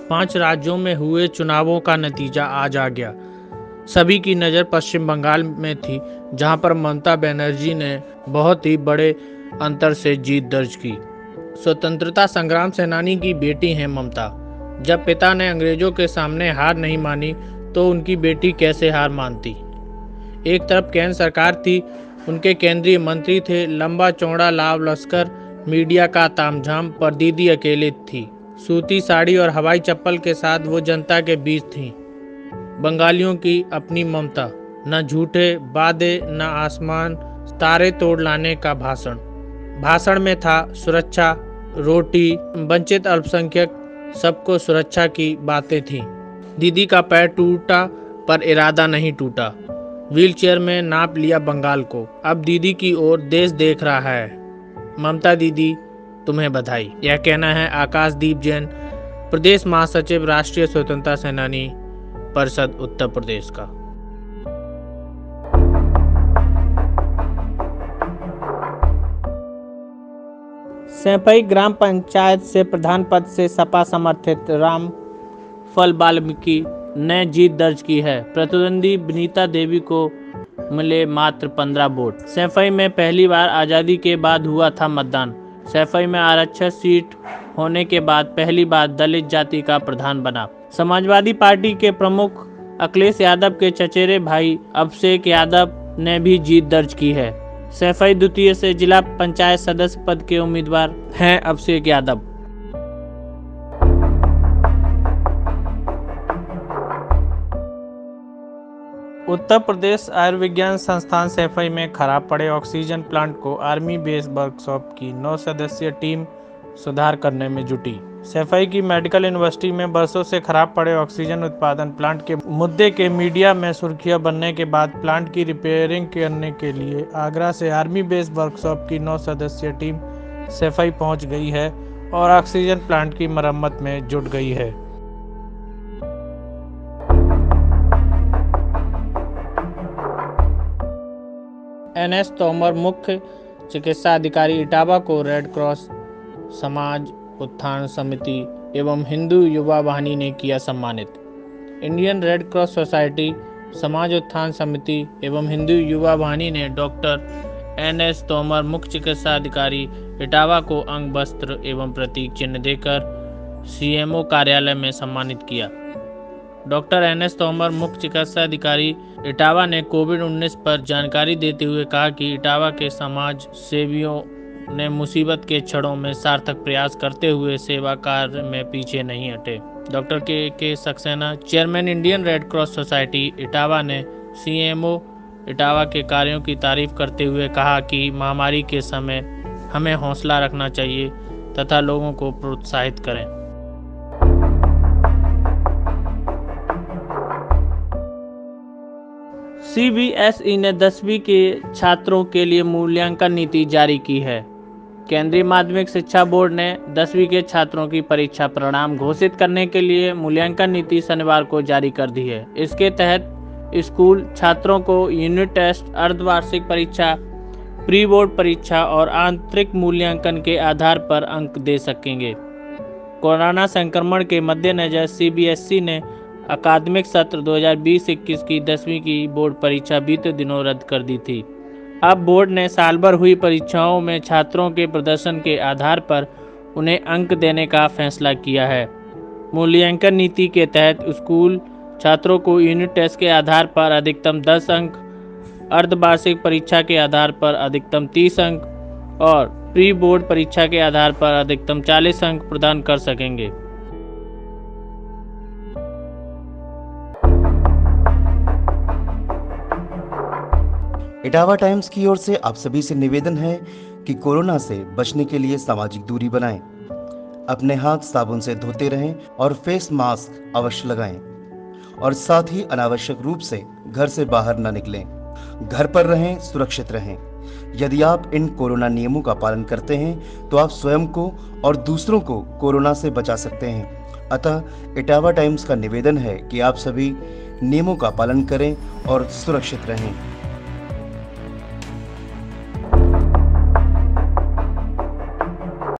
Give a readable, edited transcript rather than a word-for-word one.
5 राज्यों में हुए चुनावों का नतीजा आज आ गया। सभी की नज़र पश्चिम बंगाल में थी, जहां पर ममता बनर्जी ने बहुत ही बड़े अंतर से जीत दर्ज की। स्वतंत्रता संग्राम सेनानी की बेटी हैं ममता। जब पिता ने अंग्रेजों के सामने हार नहीं मानी, तो उनकी बेटी कैसे हार मानती। एक तरफ केंद्र सरकार थी, उनके केंद्रीय मंत्री थे, लंबा चौड़ा लाव लश्कर, मीडिया का तामझाम, पर दीदी अकेले थी। सूती साड़ी और हवाई चप्पल के साथ वो जनता के बीच थीं। बंगालियों की अपनी ममता, न झूठे वादे, न आसमान तारे तोड़ लाने का भाषण में था सुरक्षा, रोटी, वंचित अल्पसंख्यक, सबको सुरक्षा की बातें थीं। दीदी का पैर टूटा पर इरादा नहीं टूटा। व्हीलचेयर में नाप लिया बंगाल को। अब दीदी की ओर देश देख रहा है। ममता दीदी, तुम्हें बधाई। यह कहना है आकाशदीप जैन, प्रदेश महासचिव, राष्ट्रीय स्वतंत्रता सेनानी परिषद उत्तर प्रदेश का। सैंपई ग्राम पंचायत से प्रधान पद से सपा समर्थित रामफल वाल्मीकि ने जीत दर्ज की है। प्रतिद्वंदी विनीता देवी को मिले मात्र 15 वोट। सैंपई में पहली बार आज़ादी के बाद हुआ था मतदान। सैंपई में आरक्षित सीट होने के बाद पहली बार दलित जाति का प्रधान बना। समाजवादी पार्टी के प्रमुख अखिलेश यादव के चचेरे भाई अभिषेक यादव ने भी जीत दर्ज की है। सैंपई द्वितीय से जिला पंचायत सदस्य पद के उम्मीदवार हैं अभिषेक यादव। उत्तर प्रदेश आयुर्विज्ञान संस्थान सैंपई में खराब पड़े ऑक्सीजन प्लांट को आर्मी बेस वर्कशॉप की 9 सदस्यीय टीम सुधार करने में जुटी। सैंपई की मेडिकल यूनिवर्सिटी में बरसों से खराब पड़े ऑक्सीजन उत्पादन प्लांट के मुद्दे के मीडिया में सुर्खियां बनने के बाद प्लांट की रिपेयरिंग करने के लिए आगरा से आर्मी बेस वर्कशॉप की 9 सदस्यीय टीम सैंपई पहुंच गई है और ऑक्सीजन प्लांट की मरम्मत में जुट गई है। एनएस तोमर, मुख्य चिकित्सा अधिकारी इटावा को रेड क्रॉस, समाज उत्थान समिति एवं हिंदू युवा वाहिनी ने किया सम्मानित। इंडियन रेड क्रॉस सोसाइटी, समाज उत्थान समिति एवं हिंदू युवा वाहिनी ने डॉक्टर एनएस तोमर, मुख्य चिकित्सा अधिकारी इटावा को अंग वस्त्र एवं प्रतीक चिन्ह देकर सीएमओ कार्यालय में सम्मानित किया। डॉक्टर एनएस तोमर, मुख्य चिकित्सा अधिकारी इटावा ने कोविड-19 पर जानकारी देते हुए कहा कि इटावा के समाज सेवियों ने मुसीबत के क्षणों में सार्थक प्रयास करते हुए सेवा कार्य में पीछे नहीं हटे। डॉक्टर के Saxena, chairman Indian red cross society Etawah ने सीएमओ इटावा के कार्यों की तारीफ करते हुए कहा कि महामारी के समय हमें हौसला रखना चाहिए तथा लोगों को प्रोत्साहित करें। सीबीएसई ने 10वीं के छात्रों के लिए मूल्यांकन नीति जारी की है। केंद्रीय माध्यमिक शिक्षा बोर्ड ने 10वीं के छात्रों की परीक्षा परिणाम घोषित करने के लिए मूल्यांकन नीति शनिवार को जारी कर दी है। इसके तहत स्कूल छात्रों को यूनिट टेस्ट, अर्धवार्षिक परीक्षा, प्री बोर्ड परीक्षा और आंतरिक मूल्यांकन के आधार पर अंक दे सकेंगे। कोरोना संक्रमण के मद्देनजर सीबीएसई ने अकादमिक सत्र 2020-21 की 10वीं की बोर्ड परीक्षा बीते दिनों रद्द कर दी थी। अब बोर्ड ने साल भर हुई परीक्षाओं में छात्रों के प्रदर्शन के आधार पर उन्हें अंक देने का फैसला किया है। मूल्यांकन नीति के तहत स्कूल छात्रों को यूनिट टेस्ट के आधार पर अधिकतम 10 अंक, अर्धवार्षिक परीक्षा के आधार पर अधिकतम 30 अंक और प्री बोर्ड परीक्षा के आधार पर अधिकतम 40 अंक प्रदान कर सकेंगे। इटावा टाइम्स की ओर से आप सभी से निवेदन है कि कोरोना से बचने के लिए सामाजिक दूरी बनाएं, अपने हाथ साबुन से धोते रहें और फेस मास्क अवश्य लगाएं और साथ ही अनावश्यक रूप से घर से बाहर न निकलें। घर पर रहें, सुरक्षित रहें। यदि आप इन कोरोना नियमों का पालन करते हैं तो आप स्वयं को और दूसरों को कोरोना से बचा सकते हैं। अतः इटावा टाइम्स का निवेदन है कि आप सभी नियमों का पालन करें और सुरक्षित रहें।